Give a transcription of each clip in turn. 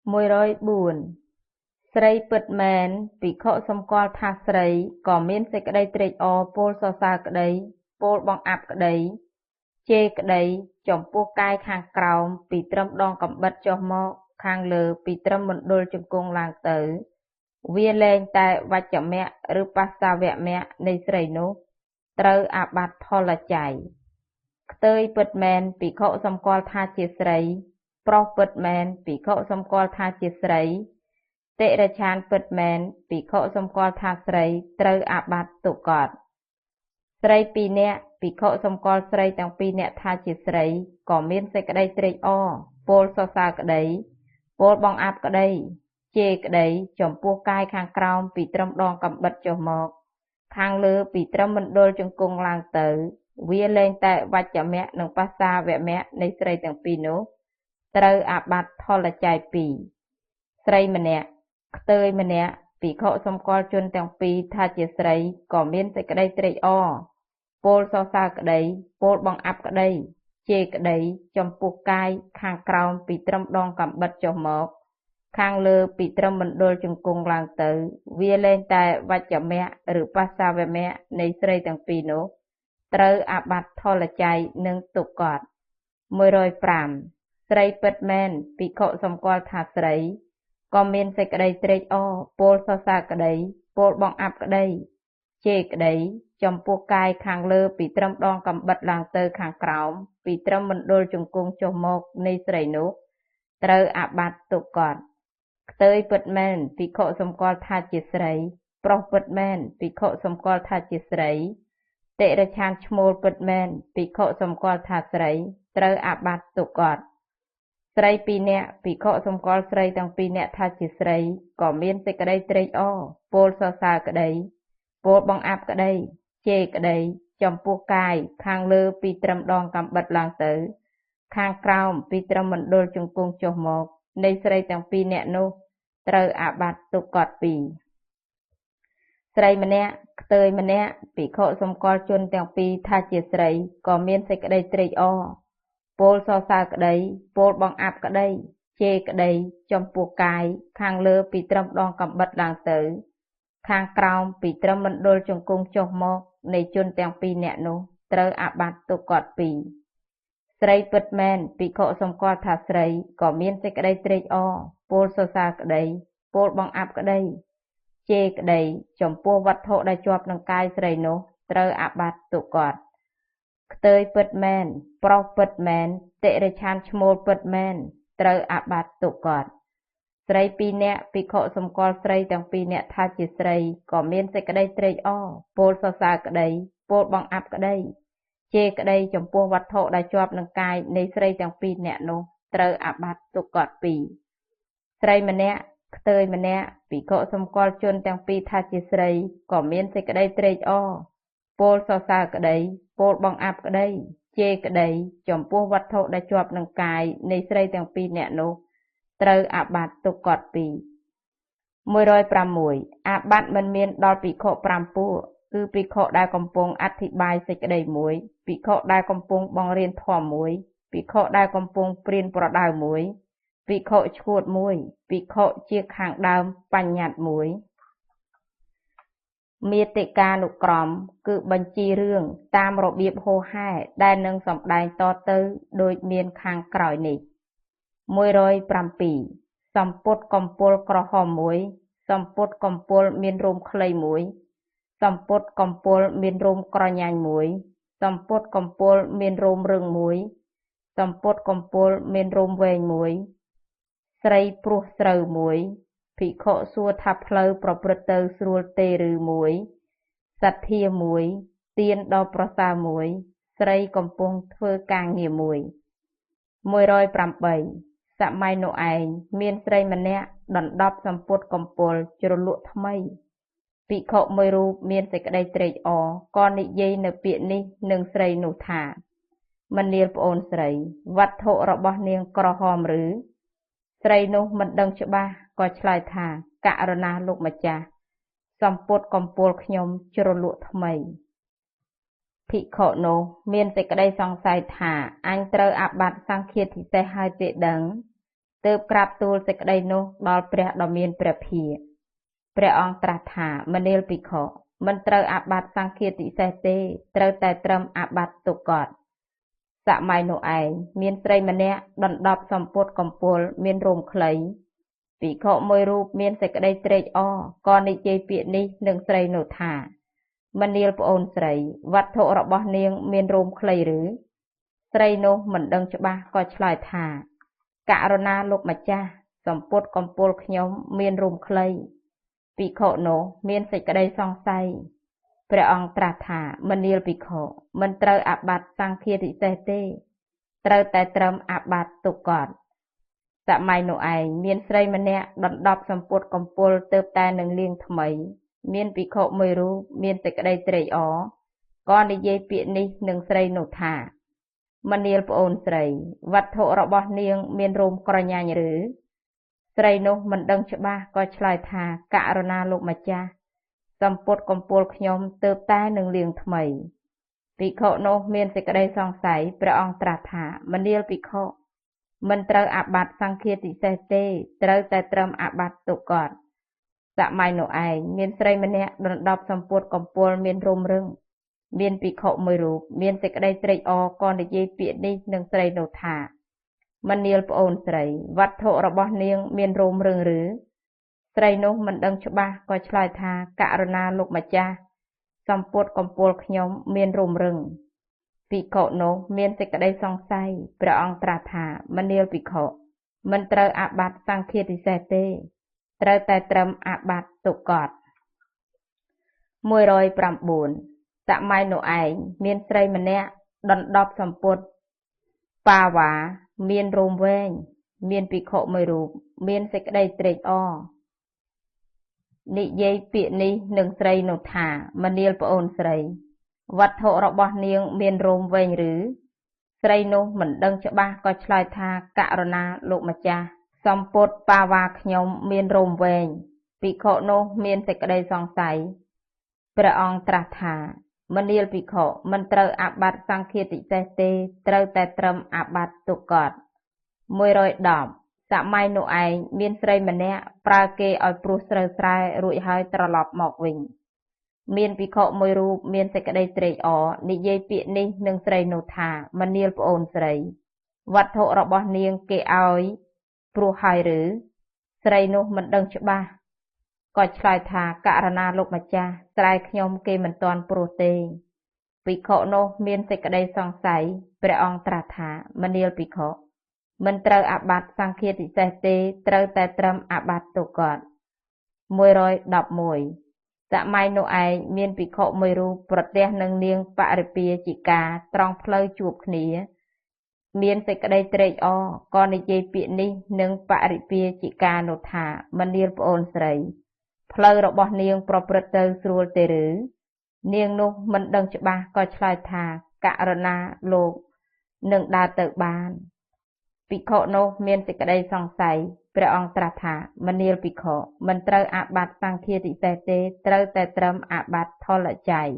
104ស្រីពិតមែនភិក្ខុសម្គាល់ថាស្រីក៏មានសេចក្តីត្រេកអរពោលសរសើរក្តីពោលបង្អាប់ក្តីជេរក្តីចំពោះកាយខាងក្រោមពីត្រឹមដងកាំបិតចុះមកខាងលើពីត្រឹមមណ្ឌលជង្គង់ឡើងទៅវាលែងតែវច្ចមៈឬបស្សាវមៈនៃស្រីនោះត្រូវអាបត្តិផលច្ច័យខ្ទើយពិតមែនភិក្ខុសម្គាល់ថាជាស្រីប្រុសពិតមែនភិក្ខុសម្គាល់ថាជាស្រីតិរច្ឆានពិតមែនភិក្ខុសម្គាល់ថាស្រីត្រូវអាបត្តិទុក្ខតស្រីពីរនាក់ភិក្ខុសម្គាល់ស្រីទាំងពីរនាក់ថាជាស្រីក៏មានសេចក្តីត្រេកអរពោលសរសើរក្តីពោលបង្អាប់ក្តីជេរក្តីចំពោះកាយខាងក្រោមពីត្រឹមដងកាំបិតចុះមកខាងលើពីត្រឹមមណ្ឌលជង្គង់ឡើងទៅវាលែងតែវច្ចមៈនិងបស្សាវមៈនៃស្រីទាំងពីរនោះត្រូវអាបត្តិផលច្ច័យពីរស្រីម្នាក់ខ្ទើយម្នាក់ភិក្ខុសម្គាល់ជនទាំងពីរថាជាស្រីក៏មានសេចក្តីត្រេកអរពោលសរសើរក្តីពោលបង្អាប់ក្តីជេរក្តីចំពោះកាយខាងក្រោមពីត្រឹមដងកាំបិតចុះមកខាងលើពីត្រឹមមណ្ឌលជង្គង់ឡើងទៅវាលែងតែវច្ចមៈឬបស្សាវមៈនៃស្រីទាំងពីរនោះត្រូវអាបត្តិផលច្ច័យនិងទុក្ខត105ស្រីពិតមែនភិក្ខុសម្គាល់ថាស្រីក៏មានសេចក្តីត្រេកអរពោលសរសើរក្តីពោលបង្អាប់ក្តីជេរក្តីចំពោះកាយខាងលើពីត្រឹមដងកាំបិតឡើងទៅខាងក្រោមពីត្រឹមមណ្ឌលជង្គង់ចុះមកនៃស្រីនោះត្រូវអាបត្តិទុក្ខតខ្ទើយពិតមែនភិក្ខុសម្គាល់ថាជាស្រីប្រុសពិតមែនភិក្ខុសម្គាល់ថាជាស្រីតិរច្ឆានឈ្មោលពិតមែនភិក្ខុសម្គាល់ថាស្រីត្រូវអាបត្តិទុក្ខតស្រីពីរនាក់ភិក្ខុសម្គាល់ស្រីទាំងពីរនាក់ថាជាស្រីក៏មានសេចក្តីត្រេកអរពោលសរសើរក្តីពោលបង្អាប់ក្តីជេរក្តីចំពោះកាយខាងលើពីត្រឹមដងកាំបិតឡើងទៅខាងក្រោមពីត្រឹមមណ្ឌលជង្គង់ចុះមកនៃស្រីទាំងពីរនាក់នោះត្រូវអាបត្តិទុក្ខតពីរស្រីម្នាក់ខ្ទើយម្នាក់ភិក្ខុសម្គាល់ជនទាំងពីរថាជាស្រីក៏មានសេចក្តីត្រេកអរពោលសរសើរក្តីពោលបង្អាប់ក្តីជេរក្តីចំពោះកាយខាងលើពីត្រឹមដងកាំបិតឡើងទៅខាងក្រោមពីត្រឹមមណ្ឌលជង្គង់ចុះមកនៃជនទាំងពីរនាក់នោះត្រូវអាបត្តិទុក្ខតពីរស្រីពិតមែនភិក្ខុសម្គាល់ថាស្រីក៏មានសេចក្តីត្រេកអរពោលសរសើរក្តីពោលបង្អាប់ក្តីជេរក្តីចំពោះវត្ថុដែលជាប់នឹងកាយស្រីនោះត្រូវអាបត្តិទុក្ខតខ្ទើយពិតមែនប្រុសពិតមែនតិរច្ឆានឈ្មោលពិតមែនត្រូវអាបត្តិទុក្ខតស្រីពីរនាក់ភិក្ខុសម្គាល់ស្រីទាំងពីរនាក់ថាជាស្រីក៏មានសេចក្តីត្រេកអរពោលសរសើរក្តីពោលបង្អាប់ក្តីជេរក្តីចំពោះវត្ថុដែលជាប់នឹងកាយនៃស្រីទាំងពីរនាក់នោះត្រូវអាបត្តិទុក្ខតពីរស្រីម្នាក់ខ្ទើយម្នាក់ភិក្ខុសម្គាល់ជនទាំងពីរថាជាស្រីក៏មានសេចក្តីត្រេកអរពោលសរសើរក្តីពោលបង្អាប់ក្តីជេរក្តីចំពោះវត្ថុដែលជាប់នឹងកាយនៃស្រីទាំងពីរនាក់នោះត្រូវអាបត្តិទុក្ខតពីរ106អាបត្តិមិនមានដល់ភិក្ខុ5ពួកគឺភិក្ខុដែលកំពុងអធិប្បាយសេចក្តីមួយភិក្ខុដែលកំពុងបង្រៀនធម៌មួយភិក្ខុដែលកំពុងព្រានប្រដៅមួយភិក្ខុឆ្កួតមួយភិក្ខុជាខាងដើមបញ្ញត្តិមួយមាតិកានុក្រមគឺបញ្ជីរឿងតាមរបៀបហូរហែដែលនឹងសម្ដែងតទៅដូចមានខាងក្រោយនេះ107សម្ពុតកំពុលក្រហមមួយសម្ពុតកំពុលមានរោមខ្លីមួយសម្ពុតកំពុលមានរោមក្រញាញ់មួយសម្ពុតកំពុលមានរោមរឹងមួយសម្ពុតកំពុលមានរោមវែងមួយស្រីព្រោះស្រូវមួយភិក្ខុសួរថាផ្លូវប្រព្រឹត្តទៅស្រួលទេឬមួយសទ្ធាមួយទានដ៏ប្រសើរមួយស្រីកំពុងធ្វើការងារមួយ108សម័យនោះឯងមានស្រីម្នាក់ដណ្ដប់សម្ពុតកំពុលជ្រលក់ថ្មីភិក្ខុមួយរូបមានសេចក្តីត្រេកអរក៏និយាយនៅពាក្យនេះនឹងស្រីនោះថាមនាលប្អូនស្រីវត្ថុរបស់នាងក្រហមឬស្រីនោះមិនដឹងច្បាស់ក៏ឆ្លើយថាករណាលោកម្ចាស់សម្ពុតកំពុលខ្ញុំជ្រលក់ថ្មីភិក្ខុនោះមានសេចក្តីសង្ស័យថាអញត្រូវអាបត្តិសង្ឃាធិសេសហើយទេដឹង ទើបក្រាបទូលសេចក្តីនោះដល់ព្រះដ៏មានព្រះភាកព្រះអង្គត្រាស់ថាមនាលភិក្ខុមិនត្រូវអាបត្តិសង្ឃាតិសេសទេត្រូវតែត្រឹមអាបត្តិទុក្ខតសម័យនោះឯងមានស្រីម្នាក់ដណ្ដប់សំពត់កំពូលមានរោមខ្លីភិក្ខុមួយរូបមានសេចក្តីត្រេកអរក៏និយាយពាក្យនេះនឹងស្រីនោះថាមនាលប្អូនស្រីវត្ថុរបស់នាងមានរោមខ្លីឬស្រីនោះមិនដឹងច្បាស់ក៏ឆ្លើយថាករុណាលោកម្ចាស់សំពត់កំពូលខ្ញុំមានរោមខ្លីភិក្ខុនោះមានសេចក្តីសង្ស័យព្រះអង្គត្រាស់ថាមនាលភិក្ខុមិនត្រូវអាបត្តិសង្ឃាតិសេសទេត្រូវតែត្រឹមអាបត្តិទុក្ខតសម័យនោះឯងមានស្រីម្នាក់ដណ្ដប់សំពត់កំពូលទើបតែនឹងលាងថ្មីមានភិក្ខុមួយរូបមានសេចក្តីត្រេកអរក៏និយាយពាក្យនេះនឹងស្រីនោះថាមនាលប្អូនស្រីវត្ថុរបស់នាងមានរោមក្រញាញ់ឬស្រីនោះមិនដឹងច្បាស់ក៏ឆ្លើយថាករុណាលោកម្ចាស់សំពត់កំពូលខ្ញុំទើបតែនឹងលាងថ្មីភិក្ខុនោះមានសេចក្តីសង្ស័យព្រះអង្គត្រាស់ថាមនាលភិក្ខុមិនត្រូវអាបត្តិសង្ឃាតិសេសទេត្រូវតែត្រឹមអាបត្តិទុក្ខតសម័យនោះឯងមានស្រីម្នាក់ដណ្ដប់សំពត់កំពូលមានរោមរឹងមានភិក្ខុមួយរូបមានសេចក្តីត្រេកអរក៏និយាយពាក្យនេះនឹងស្រីនោះថាមនាលប្អូនស្រីវត្ថុរបស់នាងមានរោមរឹងឬស្រីនោះមិនដឹងច្បាស់ក៏ឆ្លើយថាករុណាលោកម្ចាស់សំពត់កំពូលខ្ញុំមានរោមរឹងភិក្ខុនោះមានសេចក្តីសង្ស័យព្រះអង្គត្រាស់ថាមនាលភិក្ខុមិនត្រូវអាបត្តិសង្ឃាតិសេសទេត្រូវតែត្រឹមអាបត្តិទុក្ខត109សម័យនោះឯងមានស្រីម្នាក់ដណ្ដប់សំពត់បាវ៉ាមានរោមវែងមានភិក្ខុមួយរូបមានសេចក្តីត្រេកអរនិយាយពាក្យនេះនឹងស្រីនោះថាមនាលប្អូនស្រីវត្ថុរបស់នាងមានរោមវែងឬស្រីនោះមិនដឹងច្បាស់ក៏ឆ្លើយថាករុណាលោកម្ចាស់សំពត់បាវ៉ាខ្ញុំមានរោមវែងភិក្ខុនោះមានសេចក្តីសង្ស័យព្រះអង្គត្រាស់ថាមនាលភិក្ខុមិនត្រូវអាបត្តិសង្ឃាតិសេសទេត្រូវតែត្រឹមអាបត្តិទុក្ខត110សម័យនោះឯងមានស្រីម្នាក់ប្រើគេឲ្យព្រោះស្រូវស្រែរួចហើយត្រឡប់មកវិញមានភិក្ខុមួយរូបមានសេចក្តីត្រេកអរនិយាយពាក្យនេះនឹងស្រីនោះថាមនាលប្អូនស្រីវត្ថុរបស់នាងគេឲ្យព្រោះហើយឬស្រីនោះមិនដឹងច្បាស់ក៏ឆ្លើយថាករុណាលោកម្ចាស់ស្រែខ្ញុំគេមិនទាន់ព្រោះទេភិក្ខុនោះមានសេចក្តីសង្ស័យព្រះអង្គត្រាស់ថាមនាលភិក្ខុមិនត្រូវអាបត្តិសង្ឃាតិសេសទេត្រូវតែត្រឹមអាបត្តិទុក្ខត111សម័យនោះឯងមានភិក្ខុមួយរូបប្រទះនឹងនាងបរិពាជិកាត្រង់ផ្លូវជួបគ្នាមានសេចក្តីត្រេកអរក៏និយាយពាក្យនេះនឹងបរិពាជិកានោះថាមនាលប្អូនស្រីផ្លូវរបស់នាងប្រព្រឹត្តទៅស្រួលទេឬនាងនោះមិនដឹងច្បាស់ក៏ឆ្លើយថាករុណាលោកនឹងដើរទៅបានភិក្ខុនោះមានសេចក្តីសង្ស័យព្រះអង្គត្រាស់ថាមនាលភិក្ខុមិនត្រូវអាបត្តិសង្ឃាតិសេសទេត្រូវតែត្រឹមអាបត្តិថលច័យ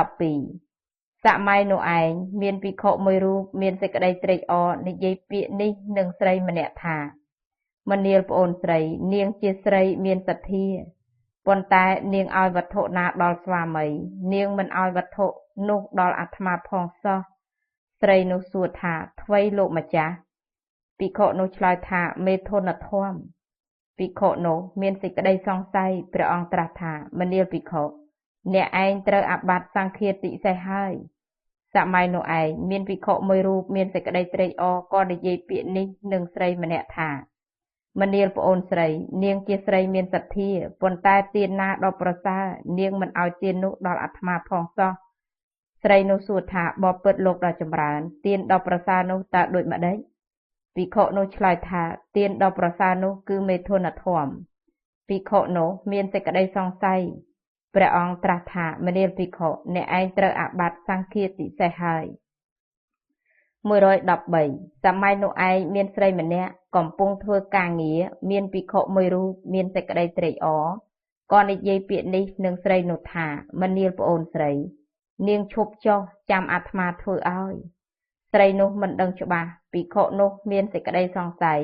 112សម័យនោះឯងមានភិក្ខុមួយរូបមានសេចក្តីត្រេកអរនិយាយពាក្យនេះនឹងស្រីម្នាក់ថាមនាលប្អូនស្រីនាងជាស្រីមានសទ្ធាប៉ុន្តែនាងឲ្យវត្ថុណាដល់ស្វាមីនាងមិនឲ្យវត្ថុនោះដល់អាត្មាផងសោះស្រីនោះសួរថាអ្វីលោកម្ចាស់ភិក្ខុនោះឆ្លើយថាមេធនធម្មភិក្ខុនោះមានសេចក្តីសង្ស័យព្រះអង្គត្រាស់ថាមនាលភិក្ខុអ្នកឯងត្រូវអាបត្តិសង្ឃាតិសេសហើយសម័យនោះឯងមានភិក្ខុមួយរូបមានសេចក្តីត្រេកអរក៏និយាយពាក្យនេះនឹងស្រីម្នាក់ថាមនាលប្អូនស្រីនាងជាស្រីមានសទ្ធាប៉ុន្តែទានណាដ៏ប្រសើរនាងមិនឲ្យទាននោះដល់អាត្មាផងសោះស្រីនោះសួរថាបបិទ្ធលោកដ៏ចម្រើនទានដ៏ប្រសើរនោះតើដូចម្ដេចភិក្ខុនោះឆ្លើយថាទានដ៏ប្រសើរនោះគឺមេធនធម្មភិក្ខុនោះមានសេចក្តីសង្ស័យព្រះអង្គត្រាស់ថាមនាលភិក្ខុអ្នកឯងត្រូវអាបត្តិសង្ឃាតិសេសហើយ113សម័យនោះឯងមានស្រីម្នាក់កំពុងធ្វើការងារមានភិក្ខុមួយរូបមានសេចក្តីត្រេកអរក៏និយាយពាក្យនេះនឹងស្រីនោះថាមនាលប្អូនស្រីនាងឈប់ចុះចាំអាត្មាធ្វើឲ្យ ស្រីនោះមិនដឹងច្បាស់ភិក្ខុនោះមានសេចក្តីសង្ស័យ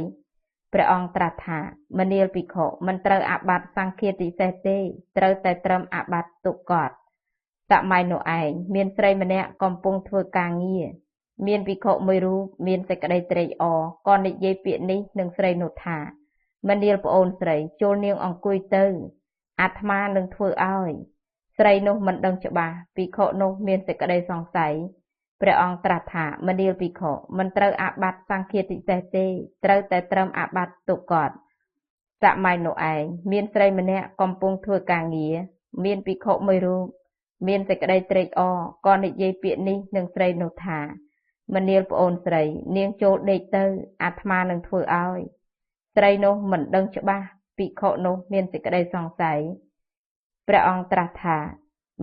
ព្រះអង្គត្រាស់ថាមនាលភិក្ខុមិនត្រូវអាបត្តិសង្ឃាតិសេសទេត្រូវតែត្រឹមអាបត្តិទុក្ខកតសម័យនោះឯងមានស្រីម្នាក់កំពុងធ្វើការងារមានភិក្ខុមួយរូបមានសេចក្តីត្រេកអរក៏និយាយពាក្យនេះនឹងស្រីនោះថាមនាលប្អូនស្រីចូលនាងអង្គុយទៅអាត្មានឹងធ្វើឲ្យស្រីនោះមិនដឹងច្បាស់ភិក្ខុនោះមានសេចក្តីសង្ស័យព្រះអង្គត្រាស់ថាមនាលភិក្ខុមិនត្រូវអាបត្តិសង្ឃាតិសេសទេត្រូវតែត្រឹមអាបត្តិទុក្ខកតសម័យនោះឯងមានស្រីម្នាក់កំពុងធ្វើការងារមានភិក្ខុមួយរូបមានសេចក្តីត្រេកអរក៏និយាយពាក្យនេះនឹងស្រីនោះថាមនាលប្អូនស្រីនាងចូលដេកទៅអាត្មានឹងធ្វើឲ្យស្រីនោះមិនដឹងច្បាស់ភិក្ខុនោះមានសេចក្តីសង្ស័យព្រះអង្គត្រាស់ថា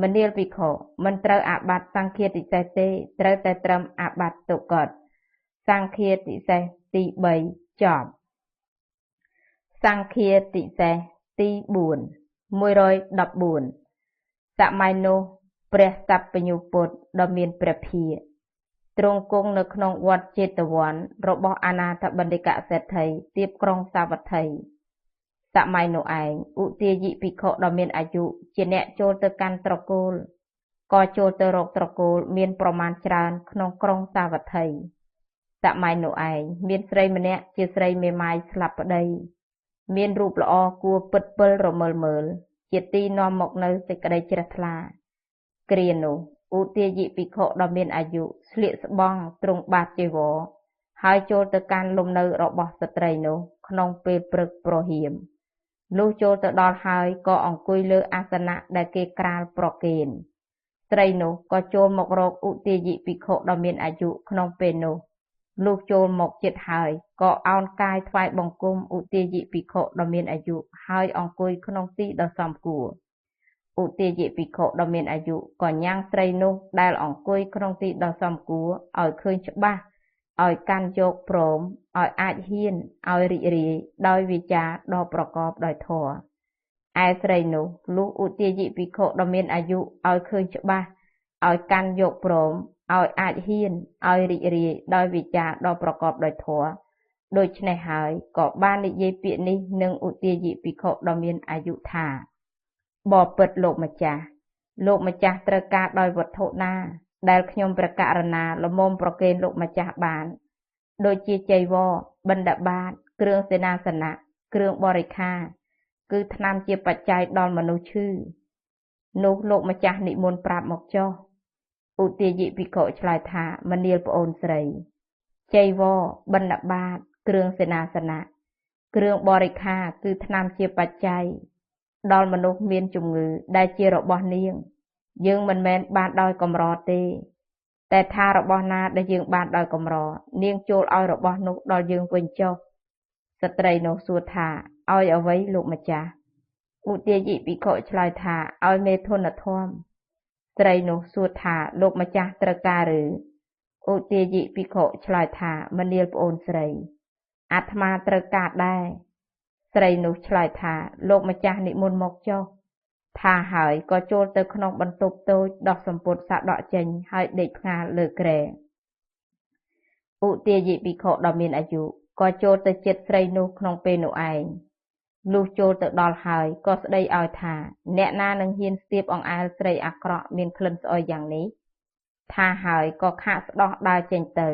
មនាលភិក្ខុមិនត្រូវអាបត្តិសង្ឃាតិសេសទេត្រូវតែត្រឹមអាបត្តិទុក្ខកតសង្ឃាតិសេសទី3ចប់សង្ឃាតិសេសទី4 114សម័យនោះព្រះសัพពញ្ញូពុទ្ធដ៏មានព្រះភាកទ្រង់គង់នៅក្នុងវត្តចេតវ័នរបស់អនាថបណ្ឌិកសេដ្ឋីទៀបក្រុងសាវត្ថីសម័យនោះឯងឧទាយិភិក្ខុដ៏មានអាយុជាអ្នកចូលទៅកាន់ត្រកូលក៏ចូលទៅរកត្រកូលមានប្រមាណច្រើនក្នុងក្រុងសាវត្ថីសម័យនោះឯងមានស្រីម្នាក់ជាស្រីមេម៉ាយស្លាប់ប្តីមានរូបល្អគួរពិតពិលរមើលមើលជាទីនាំមកនៅសេចក្តីជ្រះថ្លាគ្រានោះឧទាយិភិក្ខុដ៏មានអាយុស្លៀកស្បង់ទ្រង់បាតចីវរហើយចូលទៅកាន់លំនៅរបស់ស្ត្រីនោះក្នុងពេលព្រឹកព្រហៀមលុះចូលទៅដល់ហើយក៏អង្គុយលើអាសនៈដែលគេក្រាលប្រគេនស្រីនោះក៏ចូលមករកឧទាយិភិក្ខុដ៏មានអាយុក្នុងពេលនោះលុះចូលមកជិតហើយក៏ឱនកាយថ្វាយបង្គំឧទាយិភិក្ខុដ៏មានអាយុហើយអង្គុយក្នុងទីដ៏សមគួរឧទាយិភិក្ខុដ៏មានអាយុក៏ញ៉ាំងស្រីនោះដែលអង្គុយក្នុងទីដ៏សមគួរឲ្យឃើញច្បាស់ឲ្យកាន់យកព្រមឲ្យអាចហ៊ានឲ្យរីករាយដោយវាចាដ៏ប្រកបដោយធម៌ឯស្រីនោះលុះឧទាយិភិក្ខុដ៏មានអាយុឲ្យឃើញច្បាស់ឲ្យកាន់យកព្រមឲ្យអាចហ៊ានឲ្យរីករាយដោយវាចាដ៏ប្រកបដោយធម៌ដូច្នេះហើយក៏បាននិយាយពាក្យនេះនឹងឧទាយិភិក្ខុដ៏មានអាយុថាបបិទ្ធលោកម្ចាស់ត្រូវការដោយវត្ថុណាដែលខ្ញុំព្រះករុណាល្មមប្រគេនលោកម្ចាស់បានដូចជាចីវរបិណ្ឌបាតគ្រឿងសេនាសនៈគ្រឿងបរិក្ខារគឺថ្នាំជាបច្ច័យដល់មនុស្សឈឺនោះលោកម្ចាស់និមន្តប្រាប់មកចុះឧទាយិភិក្ខុឆ្លើយថាមនាលប្អូនស្រីចីវរបិណ្ឌបាតគ្រឿងសេនាសនៈគ្រឿងបរិក្ខារគឺថ្នាំជាបច្ច័យដល់មនុស្សមានជំងឺដែលជារបស់នាងយើងមិនមែនបានដោយកម្រទេតែថារបស់ណាដែលយើងបានដោយកម្រនាងចូលឲ្យរបស់នោះដល់យើងវិញចុះស្ត្រីនោះសួរថាឲ្យអ្វីលោកម្ចាស់ឧទាយិភិក្ខុឆ្លើយថាឲ្យមេធនធម៌ស្រីនោះសួរថាលោកម្ចាស់ត្រូវការឬឧទាយិភិក្ខុឆ្លើយថាមនាលប្អូនស្រីអាត្មាត្រូវការដែរស្រីនោះឆ្លើយថាលោកម្ចាស់និមន្តមកចុះថាហើយក៏ចូលទៅក្នុងបន្ទប់តូចដោះសម្ពុតសាដកចេញហើយដេកផ្ងាលើគ្រែឧទាយិភិក្ខុដ៏មានអាយុក៏ចូលទៅជិតស្រីនោះក្នុងពេលនោះឯងលុះចូលទៅដល់ហើយក៏ស្ដីឲ្យថាអ្នកណានឹងហ៊ានស្ទាបអង្អែលស្រីអាក្រក់មានក្លិនស្អុយយ៉ាងនេះថាហើយក៏ខាកស្ដោះដើរចេញទៅ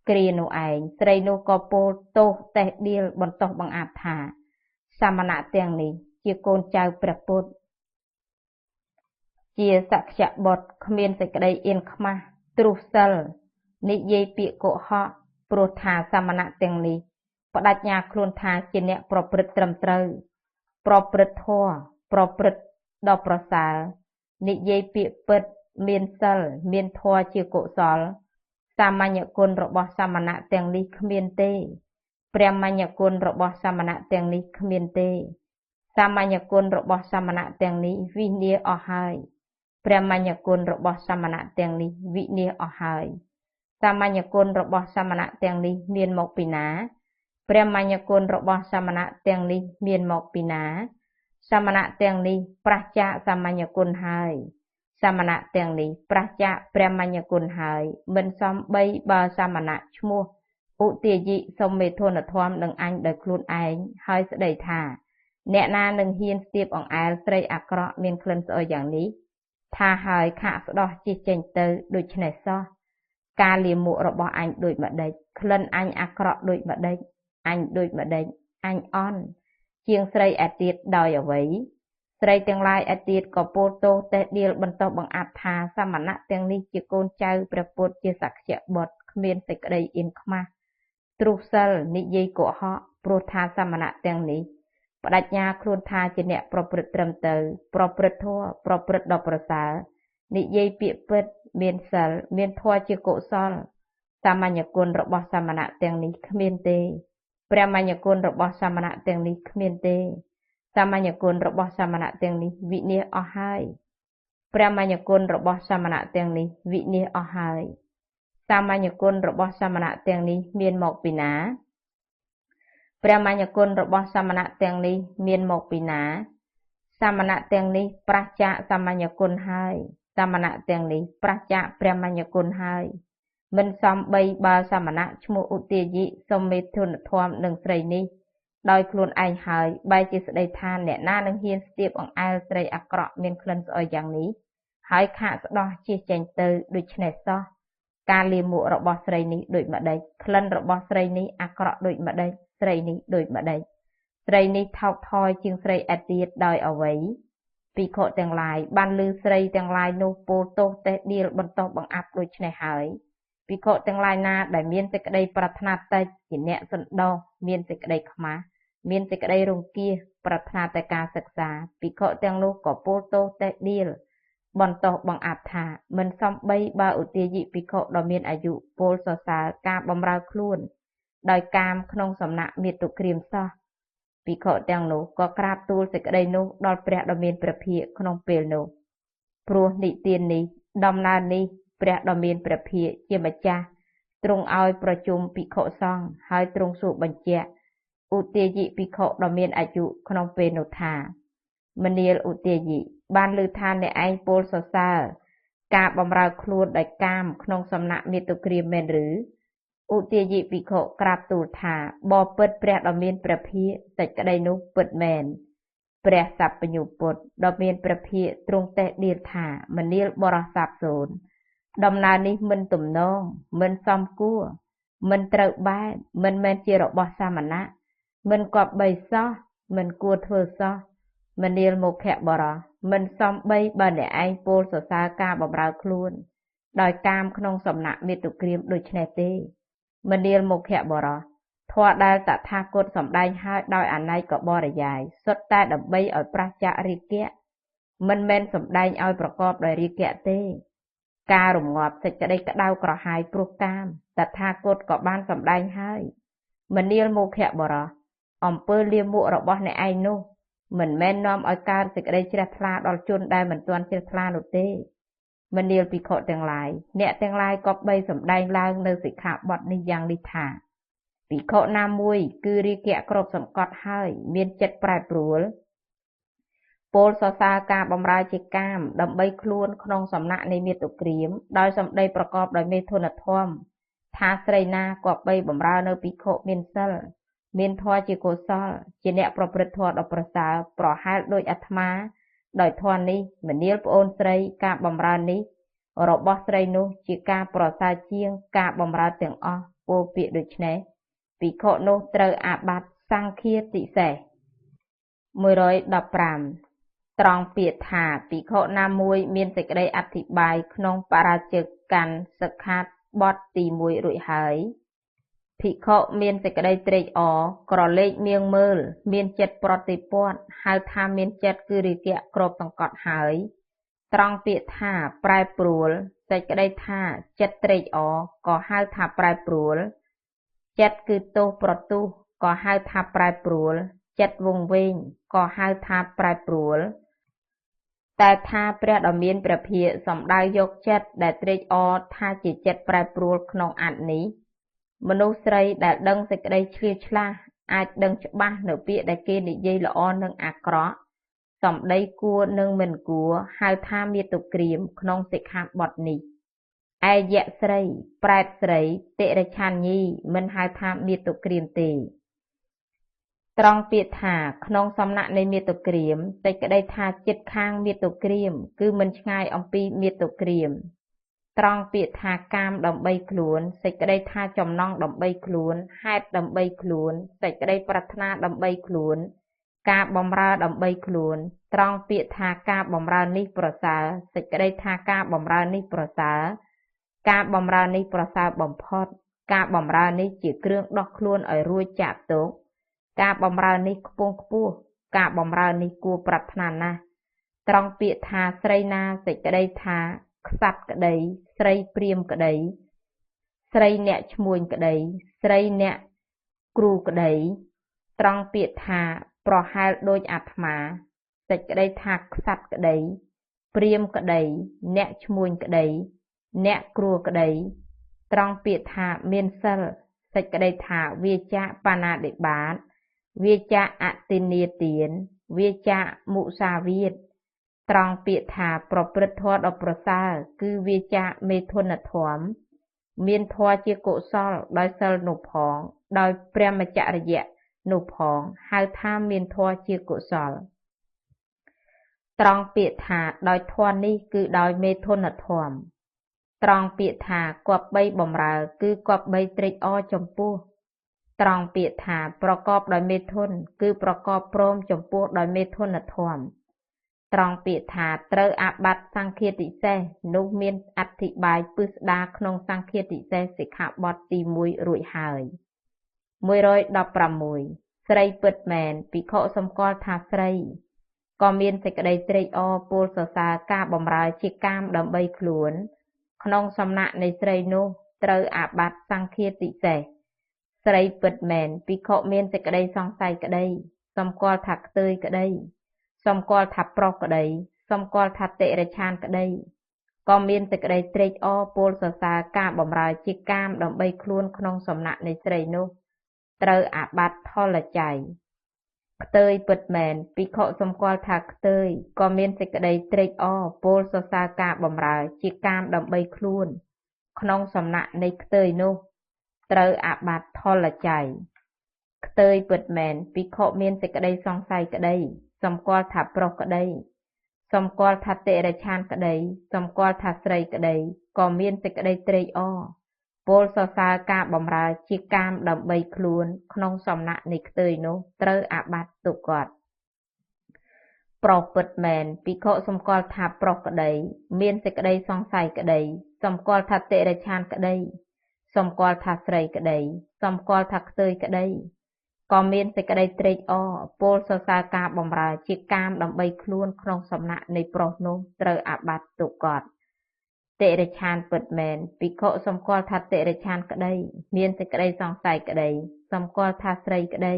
គ្រានោះឯងស្រីនោះក៏ពោលទោសតេះដៀលបន្តោះបង្អាប់ថាសមណៈទាំងនេះជាកូនចៅព្រះពុទ្ធជាសក្យបុត្រគ្មានសេចក្តីអៀនខ្មាស់ទ្រុះសិលនិយាយពាក្យកុហកព្រោះថាសមណៈទាំងនេះបដិញ្ញាខ្លួនថាជាអ្នកប្រព្រឹត្តត្រឹមត្រូវប្រព្រឹត្តធម៌ប្រព្រឹត្តដ៏ប្រសើរនិយាយពាក្យពិតមានសិលមានធម៌ជាកុសលសាមញ្ញគុណរបស់សមណៈទាំងនេះគ្មានទេព្រះមញ្ញគុណរបស់សមណៈទាំងនេះគ្មានទេសាមញ្ញគុណរបស់សមណៈទាំងនេះវិនាសអស់ហើយព្រះមញ្ញគុណរបស់សមណៈទាំងនេះវិនាសអស់ហើយសាមញ្ញគុណរបស់សមណៈទាំងនេះមានមកពីណាព្រះមញ្ញគុណរបស់សមណៈទាំងនេះមានមកពីណាសមណៈទាំងនេះប្រះចាកសាមញ្ញគុណហើយ សមណៈទាំងនេះប្រះចាកព្រះមញ្ញគុណហើយមិនសំបីបើសមណៈឈ្មោះឧទាយិសុំមេធនធម៌នឹងអញដោយខ្លួនឯងហើយស្ដីថាអ្នកណានឹងហ៊ានស្ទាបអង្អែលស្រីអាក្រក់មានក្លិនស្អុយយ៉ាងនេះថាហើយខាក់ស្ដោះជិះចេញទៅដូច្នេះសោះការលាមករបស់អញដូចម្ដេចក្លិនអញអាក្រក់ដូចម្ដេចអញដូចម្ដេចអញអន់ជាងស្រីឯទៀតដោយអ្វីស្រីទាំងឡាយឯទៀតក៏ពោលទោសតេះដៀលបន្តបង្អាប់ថាសមណៈទាំងនេះជាកូនចៅព្រះពុទ្ធជាសក្យបុត្រគ្មានសេចក្តីអៀនខ្មាស់ទ្រុសិលនិយាយកុហកព្រោះថាសមណៈទាំងនេះបដិញ្ញាខ្លួនថាជាអ្នកប្រព្រឹត្តត្រឹមត្រូវប្រព្រឹត្តធម៌ប្រព្រឹត្តដល់ប្រសើរនិយាយពាក្យពិតមានសិលមានធម៌ជាកុសលសាមញ្ញគុណរបស់សមណៈទាំងនេះគ្មានទេព្រះមញ្ញគុណរបស់សមណៈទាំងនេះគ្មានទេសាមញ្ញគុណរបស់សមណៈទាំងនេះវិនាសអស់ហើយព្រះមញ្ញគុណរបស់សមណៈទាំងនេះវិនាសអស់ហើយសាមញ្ញគុណរបស់សមណៈទាំងនេះមានមកពីណាព្រះមញ្ញគុណរបស់សមណៈទាំងនេះមានមកពីណាសមណៈទាំងនេះប្រះចាកសាមញ្ញគុណហើយសមណៈទាំងនេះប្រះចាកព្រះមញ្ញគុណហើយមិនសំបីបើសមណៈឈ្មោះឧទាយិសុំមេធនធម៌នឹងស្រីនេះដោយខ្លួនឯងហើយបែរជាស្ដីថាអ្នកណានឹងហ៊ានស្ទាបអង្អែលស្រីអាក្រក់មានក្លិនស្អុយយ៉ាងនេះហើយខាកស្ដោះជិះចេញទៅដូច្នេះសោះការលាមករបស់ស្រីនេះដូចម្ដេចក្លិនរបស់ស្រីនេះអាក្រក់ដូចម្ដេចស្រីនេះដូចម្ដេចស្រីនេះថោកថយជាងស្រីឯទៀតដោយអ្វីភិក្ខុទាំងឡាយបានឮស្រីទាំងឡាយនោះពោលទោសតេះដៀលបន្តបង្អាប់ដូច្នេះហើយភិក្ខុទាំងឡាយណាដែលមានសេចក្តីប្រាថ្នាតិចជាអ្នកសន្តោសមានសេចក្តីខ្មាស់មានសេចក្តីរង្គៀសប្រាថ្នាតែការសិក្សាភិក្ខុទាំងនោះក៏ពោលទោសតេះដៀលបន្តបង្អាប់ថាមិនសំបីបើឧទាយិភិក្ខុដ៏មានអាយុពោលសរសើរការបម្រើខ្លួនដោយកាមក្នុងសំណាក់មាតុក្រាមសោះភិក្ខុទាំងនោះក៏ក្រាបទូលសេចក្តីនោះដល់ព្រះដ៏មានព្រះភិក្ខក្នុងពេលនោះព្រោះនិទាននេះដំណើរនេះព្រះដ៏មានព្រះភិក្ខជាម្ចាស់ទ្រង់ឲ្យប្រជុំភិក្ខុសង្ឃហើយទ្រង់សួរបញ្ជាក់ឧទាយិភិក្ខុដ៏មានអាយុក្នុងពេលនោះថាមនាលឧទាយិបានឮថាអ្នកឯងពោលសរសើរការបម្រើខ្លួនដោយកាមក្នុងសំណាក់មាតុក្រាមមែនឬឧទាយិភិក្ខុក្រាបទូលថាបបិទ្ធព្រះដ៏មានព្រះភិក្ខសេចក្តីនោះពិតមែនព្រះសព្វញ្ញុពុទ្ធដ៏មានព្រះភិក្ខទ្រង់តេះដៀលថាមនាលបរោះសាបសូន្យដំណើរនេះមិនទំនងមិនសមគួរមិនត្រូវបែបមិនមែនជារបស់សាមណៈមិនគប្បីសោះមិនគួរធ្វើសោះមនាលមុខបរោះមិនសំបីបើអ្នកឯងពោលសរសើរការបម្រើខ្លួនដោយកាមក្នុងសំណាក់មាតុក្រាមដូច្នេះទេមនាលមុខបរោះធម៌ដែលតថាគតសម្ដែងហើយដោយអនេកបរិយាយសុទ្ធតែដើម្បីឲ្យប្រះចាករាគៈមិនមែនសម្ដែងឲ្យប្រកបដោយរាគៈទេការរងាប់សេចក្តីក្តៅក្រហាយព្រោះកាមតថាគតក៏បានសម្ដែងហើយមនាលមុខបរោះអំពើលាមករបស់អ្នកឯងនោះមិនមែននាំឲ្យកើតសេចក្តីជ្រះថ្លាដល់ជនដែលមិនទាន់ជ្រះថ្លានោះទេមនាលភិក្ខុទាំងឡាយអ្នកទាំងឡាយក៏បីសម្ដែងឡើងនៅសិក្ខាបទនេះយ៉ាងនេះថាភិក្ខុណាមួយគឺរាគៈគ្របសង្កត់ហើយមានចិត្តប្រែប្រួលពោលសរសើរការបម្រើជាកាមដើម្បីខ្លួនក្នុងសំណាក់នៃមាតុក្រាមដោយសម្ដីប្រកបដោយមេធនធម៌ថាស្រីណាក៏បីបម្រើនៅភិក្ខុមានសិលមានធម៌ជាកុសលជាអ្នកប្រព្រឹត្តធម៌ដ៏ប្រសើរប្រហែលដោយអាត្មាដោយធម៌នេះមនាលប្អូនស្រីការបម្រើនេះរបស់ស្រីនោះជាការប្រសើរជាងការបម្រើទាំងអស់ពោលពាក្យដូច្នេះភិក្ខុនោះត្រូវអាបត្តិសង្ឃាទិសេស115ត្រង់ពាក្យថាភិក្ខុណាមួយមានសេចក្តីអធិប្បាយក្នុងបរាជិកកាន់សិក្ខាបទទី1រួចហើយភិក្ខុមានសេចក្តីត្រេកអរក្រឡេកនាងមើលមានចិត្តប្រតិព័ទ្ធហៅថាមានចិត្តគឺរាគៈគ្របសង្កត់ហើយត្រង់ពាក្យថាប្រែប្រួលសេចក្តីថាចិត្តត្រេកអរក៏ហៅថាប្រែប្រួលចិត្តគឺទោសប្រទុះក៏ហៅថាប្រែប្រួលចិត្តវង្វេងក៏ហៅថាប្រែប្រួលតែថាព្រះដ៏មានព្រះភិក្ខសំដៅយកចិត្តដែលត្រេកអរថាជាចិត្តប្រែប្រួលក្នុងអត្ថនេះមនុស្សស្រីដែលដឹងសេចក្តីឆ្លៀសឆ្លាស់អាចដឹងច្បាស់នៅពាក្យដែលគេនិយាយល្អនិងអាក្រក់ សម្ដីគួរនិងមិនគួរហៅថាមាតុក្រាមក្នុងសិក្ខាបទនេះឯយៈស្រីប្រែតស្រីតិរច្ឆាញីមិនហៅថាមាតុក្រាមទេត្រង់ពាក្យថាក្នុងសំណាក់នៃមាតុក្រាមសេចក្តីថាចិត្តខាងមាតុក្រាមគឺមិនឆ្ងាយអំពីមាតុក្រាមត្រង់ពាក្យថាកាមដើម្បីខ្លួនសេចក្តីថាចំណង់ដើម្បីខ្លួនហេតុដើម្បីខ្លួនសេចក្តីប្រាថ្នាដើម្បីខ្លួនការបម្រើដើម្បីខ្លួនត្រង់ពាក្យថាការបម្រើនេះប្រសើរសេចក្តីថាការបម្រើនេះប្រសើរការបម្រើនេះប្រសើរបំផុតការបម្រើនេះជាគ្រឿងដោះខ្លួនឲ្យរួចចាកទុក្ខការបម្រើនេះខ្ពង់ខ្ពស់ការបម្រើនេះគួរប្រាថ្នាណាស់ត្រង់ពាក្យថាស្រីណាសេចក្តីថាក្សត្រក្តីស្រីព្រាហ្មណ៍ក្តីស្រីអ្នកឈ្មួញក្តីស្រីអ្នកគ្រូក្តីត្រង់ពាក្យថាប្រហែលដូចអាត្មាសេចក្តីថាក្សត្រក្តីព្រាហ្មណ៍ក្តីអ្នកឈ្មួញក្តីអ្នកគ្រូក្តីត្រង់ពាក្យថាមានសិលសេចក្តីថាវាចាបាណាតិបាតវាចាអតិនេទានវាចាមុសាវាទត្រង់ពាក្យថាប្រព្រឹត្តធម៌ដ៏ប្រសើរគឺវាចាមេធនធម៌មានធម៌ជាកុសលដោយសិលនោះផងដោយព្រះមច្ចរិយៈនោះផងហៅថាមានធម៌ជាកុសលត្រង់ពាក្យថាដោយធម៌នេះគឺដោយមេធនធម៌ត្រង់ពាក្យថាគប្បីបំរើគឺគប្បីត្រេកអរចំពោះត្រង់ពាក្យថាប្រកបដោយមេធនគឺប្រកបព្រមចំពោះដោយមេធនធម៌ត្រង់ពាក្យថាត្រូវអាបត្តិសង្ឃាតិសេសនោះមានអធិប្បាយពិស្ដារក្នុងសង្ឃាតិសេសសិក្ខាបទទី1រួចហើយ116ស្រីពិតមែនភិក្ខុសម្គាល់ថាស្រីក៏មានសេចក្តីត្រេកអរពោលសរសើរការបម្រើជាកាមដើម្បីខ្លួនក្នុងសំណាក់នៃស្រីនោះត្រូវអាបត្តិសង្ឃាតិសេសស្រីពិតមែនភិក្ខុមានសេចក្តីសង្ស័យក្តីសម្គាល់ថាខ្ទើយក្តីសម្គាល់ថាប្រុសក្តីសម្គាល់ថាតិរច្ឆានក្តីក៏មានសេចក្តីត្រេកអរពោលសរសើរការបម្រើជាកាមដើម្បីខ្លួនក្នុងសំណាក់នៃស្រីនោះត្រូវអាបត្តិថលច័យខ្ទើយពិតមែនភិក្ខុសម្គាល់ថាខ្ទើយក៏មានសេចក្តីត្រេកអរពោលសរសើរការបម្រើជាកាមដើម្បីខ្លួនក្នុងសំណាក់នៃខ្ទើយនោះត្រូវអាបត្តិថលច័យខ្ទើយពិតមែនភិក្ខុមានសេចក្តីសង្ស័យក្តីសម្គាល់ថាប្រុសក្តីសម្គាល់ថាតិរច្ឆានក្តីសម្គាល់ថាស្រីក្តីក៏មានសេចក្តីត្រេកអរពោលសរសើរការបម្រើជាកាមដើម្បីខ្លួនក្នុងសំណាក់នៃខ្ទើយនោះត្រូវអាបត្តិទុក្ខត់ប្រុសពិតមែនភិក្ខុសម្គាល់ថាប្រុសក្តីមានសេចក្តីសង្ស័យក្តីសម្គាល់ថាតិរច្ឆានក្តីសម្គាល់ថាស្រីក្តីសម្គាល់ថាខ្ទើយក្តីក៏មានសេចក្តីត្រេកអរពោលសរសើរការបម្រើជាកាមដើម្បីខ្លួនក្នុងសំណាក់នៃប្រុសនោះត្រូវអាបត្តិទុក្ខត់តិរច្ឆានពិតមែនភិក្ខុសម្គាល់ថាតិរច្ឆានក្តីមានសេចក្តីសង្ស័យក្តីសម្គាល់ថាស្រីក្តី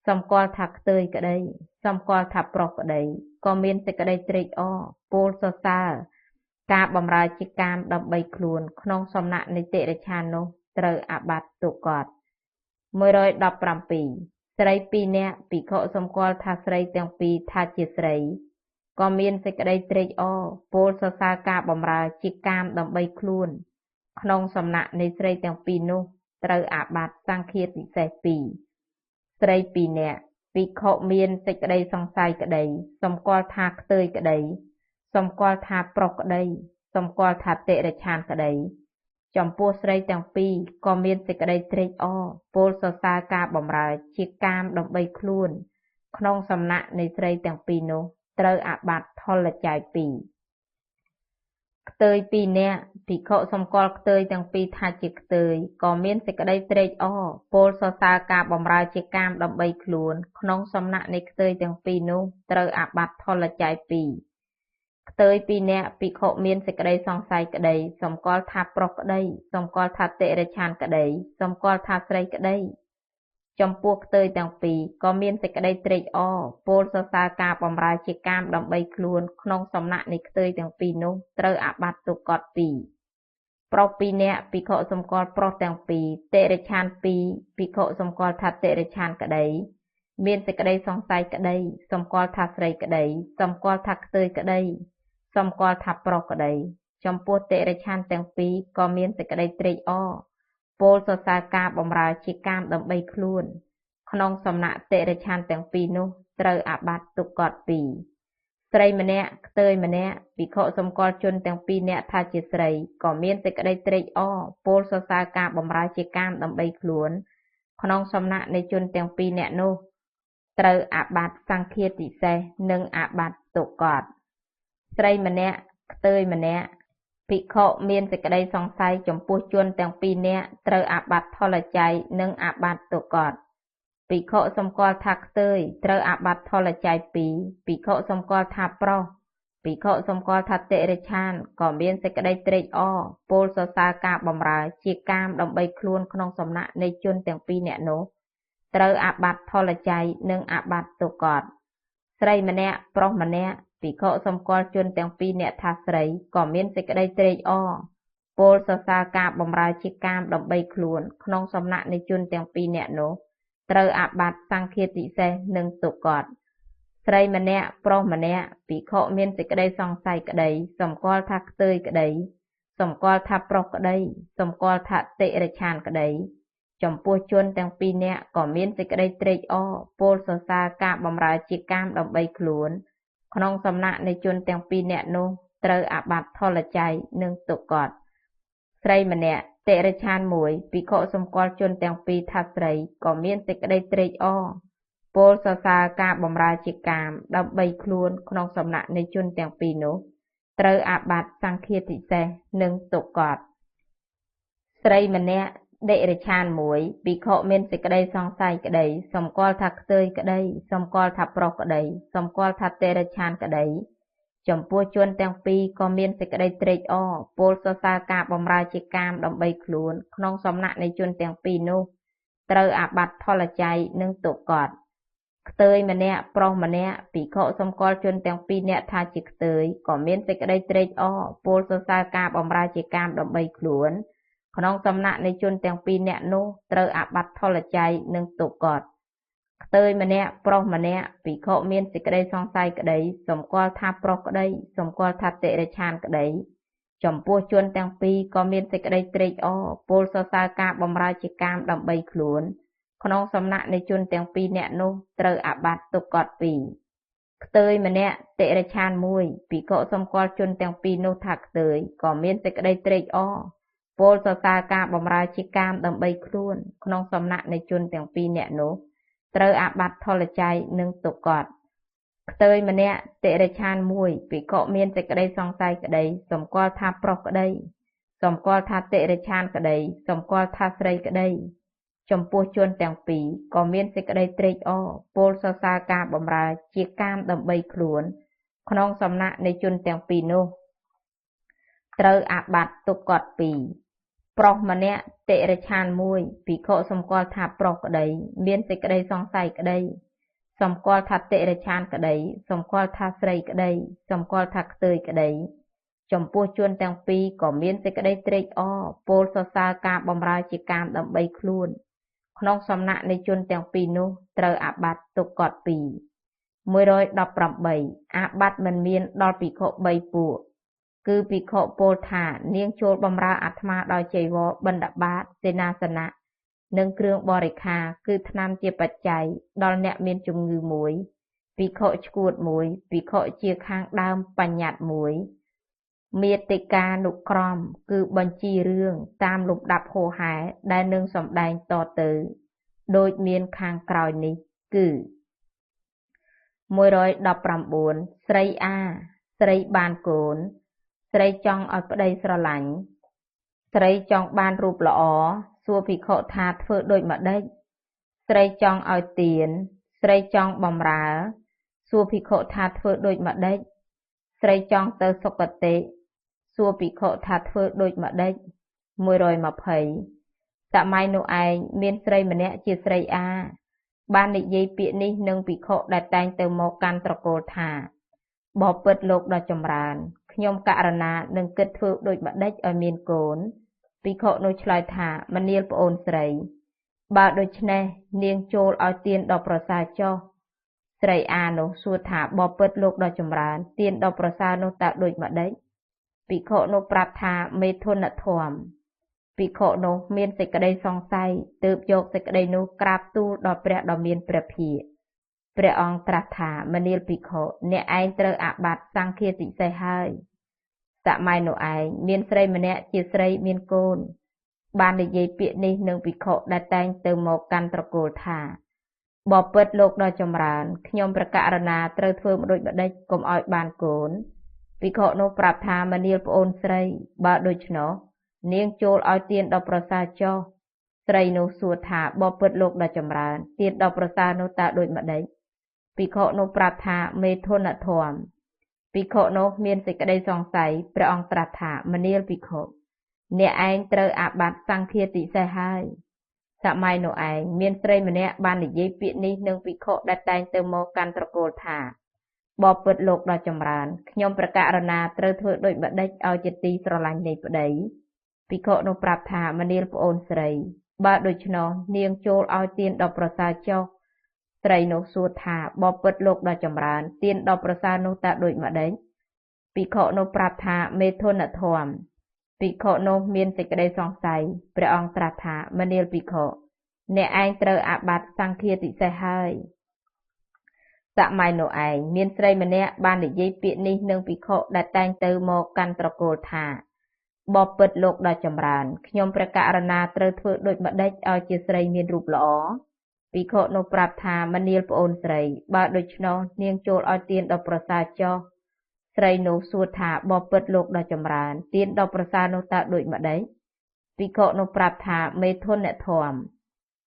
សម្គាល់ថាខ្ទើយក្តីសម្គាល់ថាប្រុសក្តីក៏មានសេចក្តីត្រេកអរពោលសរសើរការបម្រើជាកាមដើម្បីខ្លួនក្នុងសំណាក់នៃតិរច្ឆាននោះត្រូវអាបត្តិទុក្ខត់117ស្រី2នាក់ភិក្ខុសម្គាល់ថាស្រីទាំងពីរថាជាស្រីក៏មានសេចក្តីត្រេកអរពោលសរសើរការបម្រើជាកាមដើម្បីខ្លួនក្នុងសំណាក់នៃស្រីទាំងពីរនោះត្រូវអាបត្តិសង្ឃាតិសេស2ស្រី2នាក់ភិក្ខុមានសេចក្តីសង្ស័យក្តីសម្គាល់ថាខ្ទើយក្តីសម្គាល់ថាប្រុសក្តីសម្គាល់ថាតិរច្ឆានក្តីចំពោះស្រីទាំងពីរក៏មានសេចក្តីត្រេកអរពោលសរសើរការបម្រើជាកាមដើម្បីខ្លួនក្នុងសំណាក់នៃស្រីទាំងពីរនោះត្រូវអាបត្តិថលច័យ2ខ្ទើយ2នាក់ភិក្ខុសម្គាល់ខ្ទើយទាំងពីរថាជាខ្ទើយក៏មានសេចក្តីត្រេកអរពោលសរសើរការបម្រើជាកាមដើម្បីខ្លួនក្នុងសំណាក់នៃខ្ទើយទាំងពីរនោះត្រូវអាបត្តិថលច័យ2ខ្ទើយ2នាក់ភិក្ខុមានសេចក្តីសង្ស័យក្តីសម្គាល់ថាប្រុសក្តីសម្គាល់ថាតិរច្ឆានក្តីសម្គាល់ថាស្រីក្តីចំពោះខ្ទើយទាំងពីរក៏មានសេចក្តីត្រេកអរពោលសរសើរការបម្រើជាកាមដើម្បីខ្លួនក្នុងសំណាក់នៃខ្ទើយទាំងពីរនោះត្រូវអាបត្តិទុក្ខត់2ប្រុស2នាក់ភិក្ខុសម្គាល់ប្រុសទាំងពីរតិរច្ឆាន2ភិក្ខុសម្គាល់ថាតិរច្ឆានក្តី មានសេចក្តីសង្ស័យក្តីសម្គាល់ថាស្រីក្តីសម្គាល់ថាខ្ទើយក្តីសម្គាល់ថាប្រុសក្តីចំពោះតិរិឆានទាំងពីរក៏មានសេចក្តីត្រេកអរពោលសរសើរការបម្រើជាកាមដើម្បីខ្លួនក្នុងសំណាក់តិរិឆានទាំងពីរនោះត្រូវអាបត្តិទុក្កតពីរស្រីម្នាក់ខ្ទើយម្នាក់ភិក្ខុសម្គាល់ជនទាំងពីរនាក់ថាជាស្រីក៏មានសេចក្តីត្រេកអរពោលសរសើរការបម្រើជាកាមដើម្បីខ្លួនក្នុងសំណាក់នៃជនទាំងពីរនាក់នោះត្រូវអាបត្តិសង្ឃាទិសេសនិងអាបត្តិទុក្កតស្រីម្នាក់ខ្ទើយម្នាក់ភិក្ខុមានសេចក្តីសង្ស័យចំពោះជនទាំងពីរនាក់ត្រូវអាបត្តិថលច័យនិងអាបត្តិទុក្កតភិក្ខុសម្គាល់ថាខ្ទើយត្រូវអាបត្តិថលច័យពីរភិក្ខុសម្គាល់ថាប្រុសភិក្ខុសម្គាល់ថាតិរិឆានក៏មានសេចក្តីត្រេកអរពោលសរសើរការបម្រើជាកាមដើម្បីខ្លួនក្នុងសំណាក់នៃជនទាំងពីរនាក់នោះត្រូវអាបត្តិថលច័យនិងអាបត្តិទុក្កតស្រីម្នាក់ប្រុសម្នាក់ភិក្ខុសម្គាល់ជនទាំងពីរនាក់ថាស្រីក៏មានសេចក្តីត្រេកអរពោលសរសើរការបម្រើជាកាមដើម្បីខ្លួនក្នុងសំណាក់នៃជនទាំងពីរនាក់នោះត្រូវអាបត្តិសង្ឃាទិសេសនិងទុក្កតស្រីម្នាក់ប្រុសម្នាក់ភិក្ខុមានសេចក្តីសង្ស័យក្តីសម្គាល់ថាខ្ទើយក្តីសម្គាល់ថាប្រុសក្តីសម្គាល់ថាតិរិឆានក្តីចំពោះជនទាំងពីរនាក់ក៏មានសេចក្តីត្រេកអរពោលសរសើរការបម្រើជាកាមដើម្បីខ្លួនក្នុងសំណាក់នៃជនទាំងពីរនាក់នោះត្រូវអាបត្តិថលច័យនិងទុក្កតស្រីម្នាក់តិរិឆានមួយភិក្ខុសម្គាល់ជនទាំងពីរថាស្រីក៏មានសេចក្តីត្រេកអរពោលសរសើរការបម្រើជាកាមដើម្បីខ្លួនក្នុងសំណាក់នៃជនទាំងពីរនោះត្រូវអាបត្តិសង្ឃាទិសេសនិងទុក្កតស្រីម្នាក់តិរិឆានមួយភិក្ខុមានសេចក្តីសង្ស័យក្តីសម្គាល់ថាខ្ទើយក្តីសម្គាល់ថាប្រុសក្តីសម្គាល់ថាតិរិឆានក្តីចំពោះជនទាំងពីរក៏មានសេចក្តីត្រេកអរពោលសរសើរការបម្រើជាកាមដើម្បីខ្លួនក្នុងសំណាក់នៃជនទាំងពីរនោះត្រូវអាបត្តិថលច័យនិងទុក្កតខ្ទើយម្នាក់ប្រុសម្នាក់ភិក្ខុសម្គាល់ជនទាំងពីរនាក់ថាជាខ្ទើយក៏មានសេចក្តីត្រេកអរពោលសរសើរការបម្រើជាកាមដើម្បីខ្លួនក្នុងសំណាក់នៃជនទាំងពីរនាក់នោះត្រូវអាបត្តិថលច័យនិងទុក្កតខ្ទើយម្នាក់ប្រុសម្នាក់ភិក្ខុមានសេចក្តីសង្ស័យក្តីសម្គាល់ថាប្រុសក្តីសម្គាល់ថាតិរិឆានក្តីចំពោះជនទាំងពីរក៏មានសេចក្តីត្រេកអរពោលសរសើរការបម្រើជាកាមដើម្បីខ្លួនក្នុងសំណាក់នៃជនទាំងពីរនាក់នោះត្រូវអាបត្តិទុក្កតពីរខ្ទើយម្នាក់តិរិឆានមួយភិក្ខុសម្គាល់ជនទាំងពីរនោះថាខ្ទើយក៏មានសេចក្តីត្រេកអរពោលសរសើរការបម្រើជាកាមដើម្បីខ្លួនក្នុងសំណាក់នៃជនទាំងពីរនាក់នោះត្រូវអាបត្តិថលច័យនិងទុក្កតខ្ទើយម្នាក់តិរិឆានមួយភិក្ខុមានសេចក្តីសង្ស័យក្តីសម្គាល់ថាប្រុសក្តីសម្គាល់ថាតិរិឆានក្តីសម្គាល់ថាស្រីក្តីចំពោះជនទាំងពីរក៏មានសេចក្តីត្រេកអរពោលសរសើរការបម្រើជាកាមដើម្បីខ្លួនក្នុងសំណាក់នៃជនទាំងពីរនោះត្រូវអាបត្តិទុក្កតពីរប្រុសម្នាក់តិរិឆានមួយភិក្ខុសម្គាល់ថាប្រុសក្តីមានសេចក្តីសង្ស័យក្តីសម្គាល់ថាតិរិឆានក្តីសម្គាល់ថាស្រីក្តីសម្គាល់ថាខ្ទើយក្តីចំពោះជនទាំងពីរក៏មានសេចក្តីត្រេកអរពោលសរសើរការបម្រើជាកាមដើម្បីខ្លួនក្នុងសំណាក់នៃជនទាំងពីរនោះត្រូវអាបត្តិទុក្កតពីរ118អាបត្តិមិនមានដល់ភិក្ខុ3ពួកគឺភិក្ខុពោលថានាងចូលបម្រើអាត្មាដោយចីវរបិណ្ឌបាតសេនាសនៈនិងគ្រឿងបរិក្ខារគឺថ្នាំជាបច្ច័យដល់អ្នកមានជំងឺមួយភិក្ខុឆ្កួតមួយភិក្ខុជាខាងដើមបញ្ញត្តិមួយមាតិកានុក្រមគឺបញ្ជីរឿងតាមលំដាប់ហូរហែដែលនឹងសម្ដែងតទៅដូចមានខាងក្រោយនេះគឺ119ស្រីអាស្រីបានកូនស្រីចង់ឲ្យប្តីស្រឡាញ់ស្រីចង់បានរូបល្អសួរភិក្ខុថាធ្វើដូចម្ដេចស្រីចង់ឲ្យទានស្រីចង់បម្រើសួរភិក្ខុថាធ្វើដូចម្ដេចស្រីចង់ទៅសុគតិសួរភិក្ខុថាធ្វើដូចម្ដេច120សម័យនោះឯងមានស្រីម្នាក់ជាស្រីអាបាននិយាយពាក្យនេះនឹងភិក្ខុដែលតែងទៅមកកាន់ត្រកូលថាបបិទ្ធលោកដ៏ចម្រើនខ្ញុំករណានឹងគិតធ្វើដូចម្ដេចឲ្យមានកូនភិក្ខុនោះឆ្លើយថាមនាលប្អូនស្រី បើដូច្នេះនាងចូលឲ្យទានដ៏ប្រសើរចុះស្រីអានោះសួរថាបបិទ្ធលោកដ៏ចម្រើនទានដ៏ប្រសើរនោះតើដូចម្ដេចភិក្ខុនោះប្រាប់ថាមេធនធម៌ភិក្ខុនោះមានសេចក្តីសង្ស័យទើបយកសេចក្តីនោះក្រាបទូលដល់ព្រះដ៏មានព្រះភិក្ខព្រះអង្គត្រាស់ថាមនាលភិក្ខុអ្នកឯងត្រូវអាបត្តិសង្ឃាទិសេសហើយសម័យនោះឯងមានស្រីម្នាក់ជាស្រីមានកូនបាននិយាយពាក្យនេះនឹងភិក្ខុដែលតែងទៅមកកាន់ត្រកូលថាបបិទ្ធលោកដ៏ចម្រើនខ្ញុំប្រកាសណាត្រូវធ្វើម្ដេចកុំឲ្យបានកូនភិក្ខុនោះប្រាប់ថាមនាលប្អូនស្រីបើដូច្នោះនាងចូលឲ្យទានដ៏ប្រសើរចុះស្រីនោះសួរថាបបិទ្ធលោកដ៏ចម្រើនទានដ៏ប្រសើរនោះតើដូចម្ដេចភិក្ខុនោះប្រាប់ថាមេធនធម៌ភិក្ខុនោះមានសេចក្តីសង្ស័យព្រះអង្គត្រាស់ថាមនាលភិក្ខុអ្នកឯងត្រូវអាបត្តិសង្ឃាទិសេសហើយសម័យនោះឯងមានស្រីម្នាក់បាននិយាយពាក្យនេះនឹងភិក្ខុដែលតែងទៅមកកាន់ត្រកូលថាបបិទ្ធលោកដ៏ចម្រើនខ្ញុំប្រកាសណាត្រូវធ្វើដូចម្ដេចឲ្យជាទីស្រឡាញ់នៃប្តីភិក្ខុនោះប្រាប់ថាមនាលប្អូនស្រីបើដូច្នោះនាងចូលឲ្យទានដ៏ប្រសើរចុះស្រីនោះសួរថាបបិទ្ធលោកដ៏ចម្រើនទានដ៏ប្រសើរនោះតើដូចម្ដេចភិក្ខុនោះប្រាប់ថាមេធនធម៌ភិក្ខុនោះមានសេចក្តីសង្ស័យព្រះអង្គត្រាស់ថាមនាលភិក្ខុអ្នកឯងត្រូវអាបត្តិសង្ឃាទិសេសហើយសម័យនោះឯងមានស្រីម្នាក់បាននិយាយពាក្យនេះនឹងភិក្ខុដែលតែងទៅមកកាន់ត្រកូលថាបបិទ្ធលោកដ៏ចម្រើនខ្ញុំព្រះករុណាត្រូវធ្វើដូចម្ដេចឲ្យជាស្រីមានរូបល្អភិក្ខុនោះប្រាប់ថាមនាលប្អូនស្រីបើដូច្នោះនាងចូលឲ្យទានដ៏ប្រសើរចុះស្រីនោះសួរថាបបិទ្ធលោកដ៏ចម្រើនទានដ៏ប្រសើរនោះតើដូចម្ដេចភិក្ខុនោះប្រាប់ថាមេធនធម៌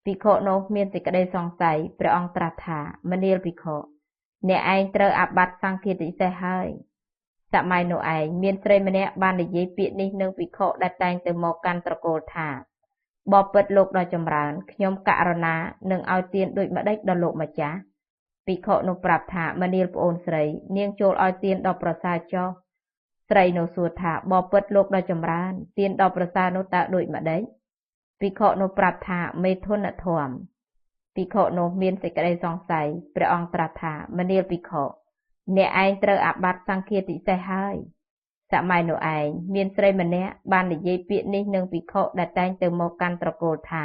ភិក្ខុនោះមានសេចក្តីសង្ស័យព្រះអង្គត្រាស់ថាមនាលភិក្ខុអ្នកឯងត្រូវអាបត្តិសង្ឃាទិសេសហើយសម័យនោះឯងមានស្រីម្នាក់បាននិយាយពាក្យនេះនឹងភិក្ខុដែលតែងទៅមកកាន់ត្រកូលថាបបិទ្ធលោកដ៏ចម្រើនខ្ញុំករុណានឹងឲ្យទានដូចម្ដេចដល់លោកម្ចាស់ភិក្ខុនោះប្រាប់ថាមនាលប្អូនស្រីនាងចូលឲ្យទានដ៏ប្រសើរចុះស្រីនោះសួរថាបបិទ្ធលោកដ៏ចម្រើនទានដ៏ប្រសើរនោះតើដូចម្ដេចភិក្ខុនោះប្រាប់ថាមេធនធម៌ភិក្ខុនោះមានសេចក្តីសង្ស័យព្រះអង្គត្រាស់ថាមនាលភិក្ខុអ្នកឯងត្រូវអាបត្តិសង្ឃាទិសេសហើយសម័យនោះឯងមានស្រីម្នាក់បាននិយាយពាក្យនេះនឹងភិក្ខុដែលតែងទៅមកកាន់ត្រកូលថា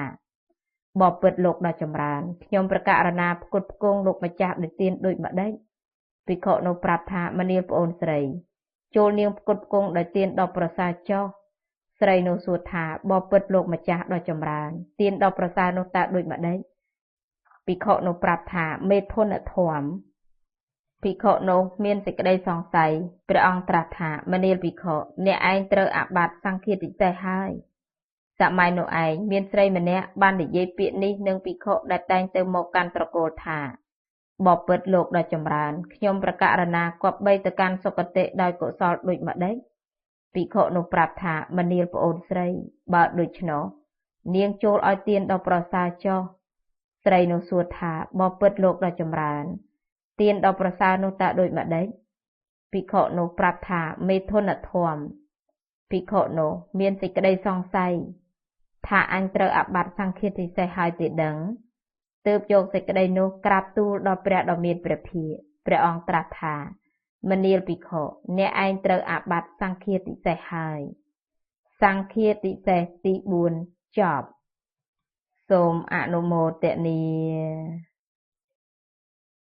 បបិទ្ធលោកដ៏ចម្រើនខ្ញុំប្រកាសណាផ្គត់ផ្គង់លោកម្ចាស់ដោយទានដូចម្ដេចភិក្ខុនោះប្រាប់ថាមនាលប្អូនស្រីចូលនាងផ្គត់ផ្គង់ដោយទានដ៏ប្រសើរចុះស្រីនោះសួរថាបបិទ្ធលោកម្ចាស់ដ៏ចម្រើនទានដ៏ប្រសើរនោះតើដូចម្ដេចភិក្ខុនោះប្រាប់ថាមេធនធម៌ភិក្ខុនោះមានសេចក្តីសង្ស័យព្រះអង្គត្រាស់ថាមនាលភិក្ខុអ្នកឯងត្រូវអាបត្តិសង្ឃាទិសេសហើយសម័យនោះឯងមានស្រីម្នាក់បាននិយាយពាក្យនេះនឹងភិក្ខុដែលតែងទៅមកកាន់ត្រកូលថាបបិទ្ធលោកដ៏ចម្រើនខ្ញុំប្រកាសណាគប្បីទៅកាន់សុគតិដោយកុសលដូចម្ដេចភិក្ខុនោះប្រាប់ថាមនាលប្អូនស្រីបើដូច្នោះនាងចូលឲ្យទានដ៏ប្រសើរចុះស្រីនោះសួរថាបបិទ្ធលោកដ៏ចម្រើនទានដ៏ប្រសើរនោះតើដូចម្ដេចភិក្ខុនោះប្រាប់ថាមេធនធម៌ភិក្ខុនោះមានសេចក្តីសង្ស័យថាអញត្រូវអាបត្តិសង្ឃាទិសេសហើយទេដឹងទើបយកសេចក្តីនោះក្រាបទូលដល់ព្រះដ៏មានព្រះភិក្ខព្រះអង្គត្រាស់ថាមនាលភិក្ខុអ្នកឯងត្រូវអាបត្តិសង្ឃាទិសេសហើយសង្ឃាទិសេសទី4ចប់សូមអនុមោទនា